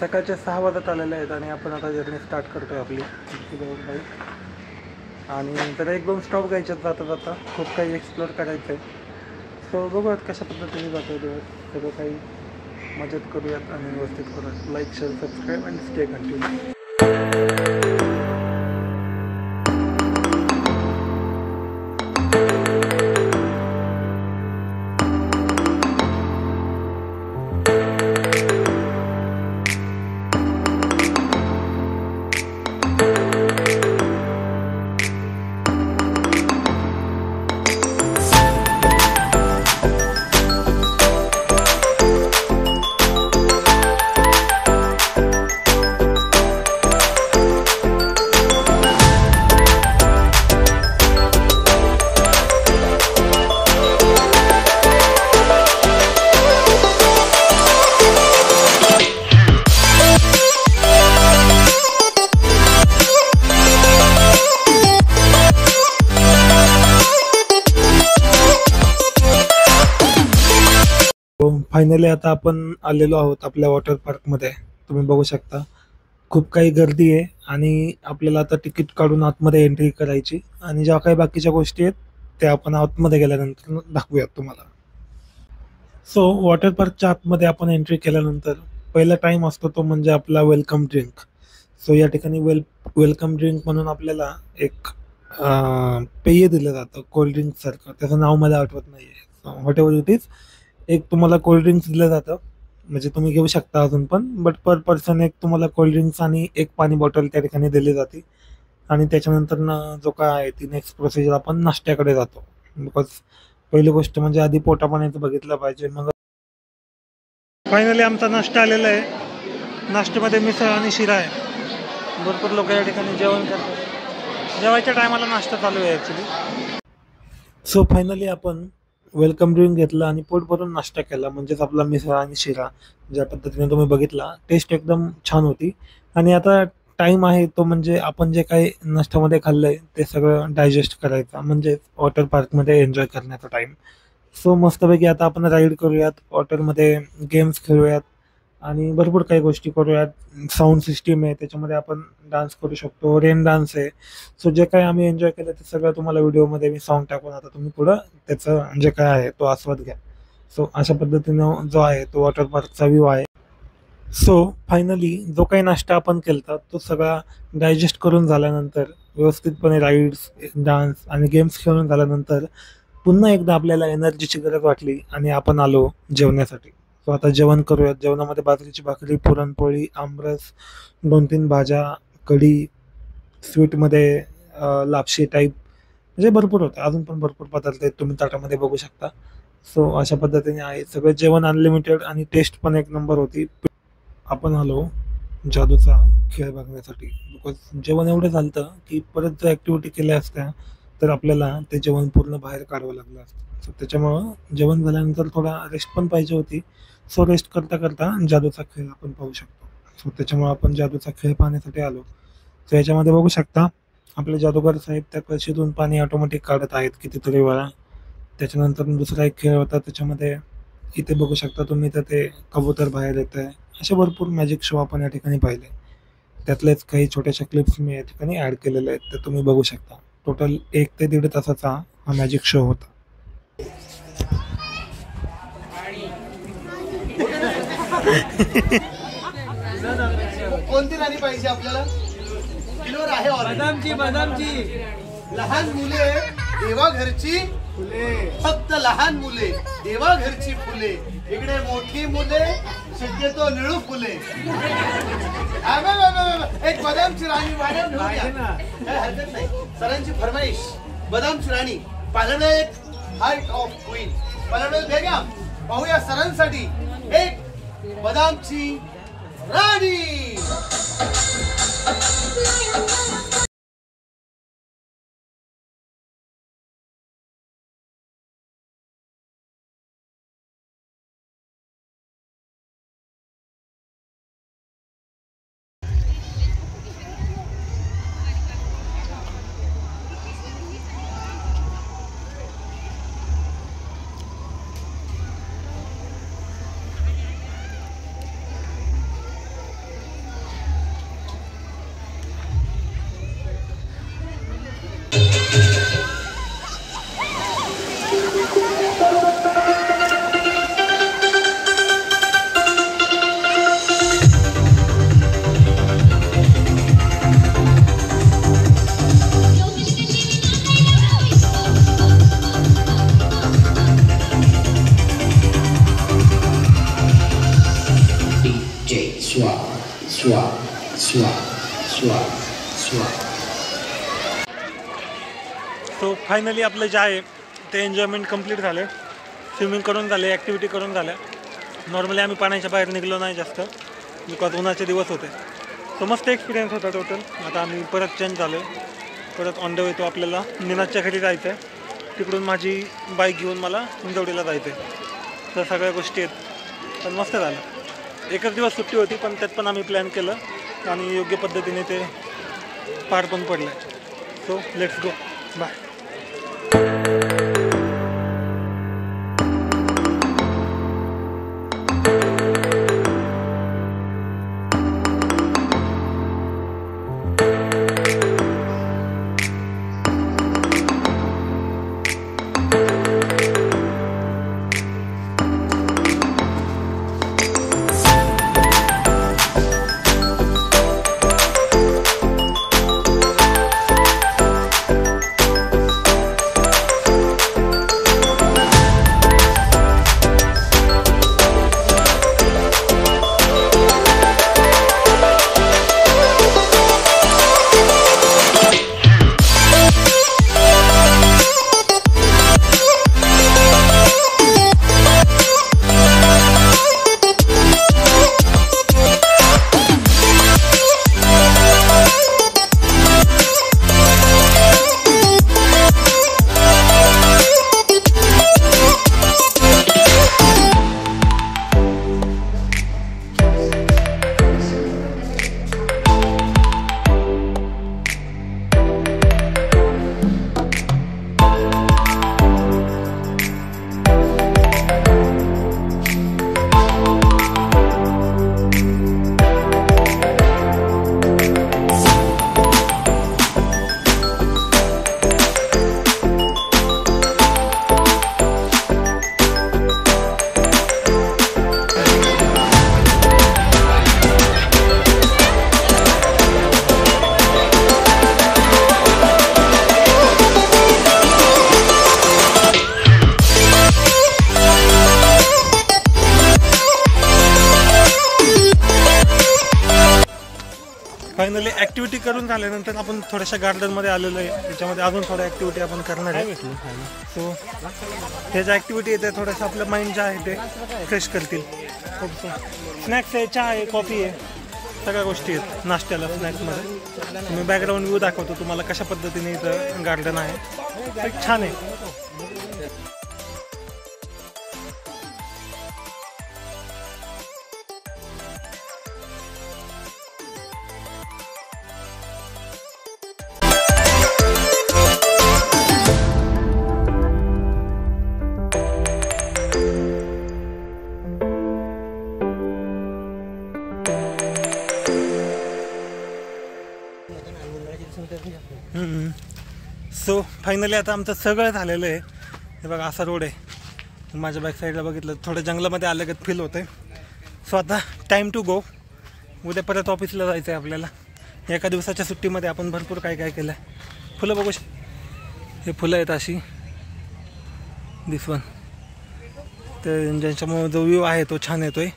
सकाळचे 6 वाजत आलेले आहेत आणि आपण आता जर्नी स्टार्ट करतोय आपली आणि तर 1-2 स्टॉप घ्यायच्यात जाता जाता. खूप काही एक्सप्लोअर करायचं आहे. सो बघूयात कशा पद्धतीने जातो दिवस. सगळं काही मजेत करूयात आणि व्यवस्थित करूयात. Like, share, subscribe and stay continue. Finally आता आपण आलेलो आहोत आपल्या वॉटर पार्कमध्ये. तुम्ही बघू शकता खूप काही गर्दी आहे आणि आपल्याला आता तिकीट काढून आतमध्ये एंट्री करायची आणि ज्या काही बाकीच्या गोष्टी आहेत त्या आपण आतमध्ये गेल्यानंतर दाखवूयात तुम्हाला. सो वॉटर पार्कच्या आतमध्ये आपण एंट्री केल्यानंतर पहिला टाइम असतो तो म्हणजे आपला वेलकम ड्रिंक. सो या ठिकाणी वेलकम ड्रिंक म्हणून आपल्याला एक पेय दिलं जातं कोल्ड्रिंक सारखं. त्याचं नाव मला आठवत नाही आहे. व्हॉट एव्हर इट इज, एक तुम्हाला कोल्ड्रिंक्स दिलं जातं. म्हणजे तुम्ही घेऊ शकता अजून पण, बट पर पर्सन एक तुम्हाला कोल्ड्रिंक्स आणि एक पाणी बॉटल त्या ठिकाणी दिली जाते. आणि त्याच्यानंतर जो काय आहे ती नेक्स्ट प्रोसिजर आपण नाश्त्याकडे जातो. बिकॉज पहिली गोष्ट म्हणजे आधी पोटा पाण्याचं बघितलं पाहिजे. मग फायनली आमचा नाश्ता आलेला आहे. नाश्त्यामध्ये मिसळ आणि शिरा आहे. भरपूर लोक या ठिकाणी जेवण करतात. जेवायच्या टायमाला नाश्ता चालू आहे ॲक्च्युली. सो फायनली आपण वेलकम ड्रिंक घेतलं आणि पोट भरून नाश्ता केला. म्हणजेच आपला मिसळ आणि शिरा ज्या पद्धतीने तुम्ही बघितला, टेस्ट एकदम छान होती. आणि आता टाईम आहे तो म्हणजे आपण जे काही नाश्त्यामध्ये खाल्लं आहे ते सगळं डायजेस्ट करायचा, म्हणजे वॉटर पार्कमध्ये एन्जॉय करण्याचा टाईम. सो मस्तपैकी आता आपण राईड करूयात, वॉटरमध्ये गेम्स खेळूयात आणि भरपूर काही गोष्टी करूयात. साऊंड सिस्टीम आहे, त्याच्यामध्ये आपण डान्स करू शकतो. रेन डान्स आहे. सो जे काही आम्ही एन्जॉय केलं ते सगळं तुम्हाला व्हिडिओमध्ये मी सॉन्ग टाकून आता तुम्ही पुढं त्याचं जे काय आहे तो आस्वाद घ्या. सो अशा पद्धतीनं जो आहे तो वॉटर पार्कचा व्ह्यू आहे. सो फायनली जो काही नाश्ता आपण केला तो सगळा डायजेस्ट करून झाल्यानंतर, व्यवस्थितपणे राईड्स, डान्स आणि गेम्स खेळून झाल्यानंतर पुन्हा एकदा आपल्याला एनर्जीची गरज वाटली आणि आपण आलो जेवण्यासाठी. सो आता जेवण करूयात. जेवणामध्ये बाजरीची भाकरी, पुरणपोळी, आमरस, 2-3 भाज्या, कढी, स्वीटमध्ये लापशी टाईप, म्हणजे भरपूर होतं. अजून पण भरपूर पदार्थ आहेत, तुम्ही ताटामध्ये बघू शकता. सो अशा पद्धतीने आहे सगळं जेवण. अनलिमिटेड आणि टेस्ट पण एक नंबर होती. आपण आलो जादूचा खेळ बघण्यासाठी. बिकॉज जेवण एवढं झालं की परत जर ॲक्टिव्हिटी केल्या असत्या तर आपल्याला ते जेवण पूर्ण बाहेर काढावं लागलं असतं. सो त्याच्यामुळं जेवण झाल्यानंतर थोडा रेस्ट पण पाहिजे होती. सो रेस्ट करता करता जादूचा खेळ आपण पाहू शकतो. सो त्याच्यामुळं आपण जादूचा खेळ पाहण्यासाठी आलो. सो याच्यामध्ये बघू शकता आपले जादूगार साहेब त्या कळशीतून पाणी ऑटोमॅटिक काढत आहेत कितीतरी वेळा. त्याच्यानंतर दुसरा एक खेळ होता, त्याच्यामध्ये इथे बघू शकता तुम्ही तर ते कबूतर बाहेर येत आहे. असे भरपूर मॅजिक शो आपण या ठिकाणी पाहिले. त्यातलेच काही छोट्याशा क्लिप्स मी या ठिकाणी ॲड केलेल्या आहेत, ते तुम्ही बघू शकता. टोटल 1 ते 1.5 तासाचा हा मॅजिक शो होता. कोणती राणी पाहिजे आपल्याला? किलोवर आहे बदामची. लहान मुले देवा घरची फुले, फक्त लहान मुले देवा घरची फुले. इकडे मोठी मुले शक्यतो निळू फुले. एक बदामची राणी मॅडम, काय हरकत नाही. सरांची फरमाईश बदामची राणी. पालना एक हार्ट ऑफ क्वीन. पालना भेगा पाहूया सरांसाठी एक बदामची राणी. सो फायनली आपलं जे आहे ते एन्जॉयमेंट कंप्लीट झालं. स्विमिंग करून झाले, ॲक्टिव्हिटी करून झाल्या. नॉर्मली आम्ही पाण्याच्या बाहेर निघलो नाही जास्त, बिकॉज उन्हाचे दिवस होते. सो मस्त एक्सपिरियन्स होता टोटल. आता आम्ही परत चेंज झालो आहे. परत ऑन द वे तो आपल्याला निनादच्या घरी जायचं आहे. तिकडून माझी बाईक घेऊन मला हिंजवडीला जायचं आहे. तर सगळ्या गोष्टी आहेत. पण मस्त झालं. एकच दिवस सुट्टी होती, पण त्यात पण आम्ही प्लॅन केलं आणि योग्य पद्धतीने ते पार पण पडलं. So let's go. Bye. Finally activity करून झाल्यानंतर आपण थोड्याशा गार्डनमध्ये आलेलो आहे. त्याच्यामध्ये अजून थोड्या ॲक्टिव्हिटी आपण करणार आहे. सो ह्या ज्या ॲक्टिव्हिटी आहे त्या थोडंसं आपलं माइंड जे आहे ते फ्रेश करतील. स्नॅक्स आहे, चहा आहे, कॉफी आहे, सगळ्या गोष्टी आहेत नाश्त्याला. स्नॅक्समध्ये मी बॅकग्राऊंड व्ह्यू दाखवतो तुम्हाला कशा पद्धतीने इथं गार्डन आहे. छान आहे. सो फायनली आता आमचं सगळं झालेलं आहे. हे बघा असा रोड आहे. माझ्या बॅक साईडला बघितलं थोडं जंगलामध्ये आल्यागत फील होतं आहे. सो आता टाईम टू गो. उद्या परत ऑफिसला जायचं आहे आपल्याला. एका दिवसाच्या सुट्टीमध्ये आपण भरपूर काय काय केलं आहे. फुलं बघू हे फुलं आहेत अशी दिस वन. तर ज्यांच्यामुळे जो व्ह्यू आहे तो छान येतो आहे.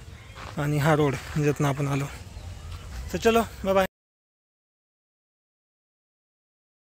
आणि हा रोड ज्यातनं आपण आलो. तर चलो बाय बाय.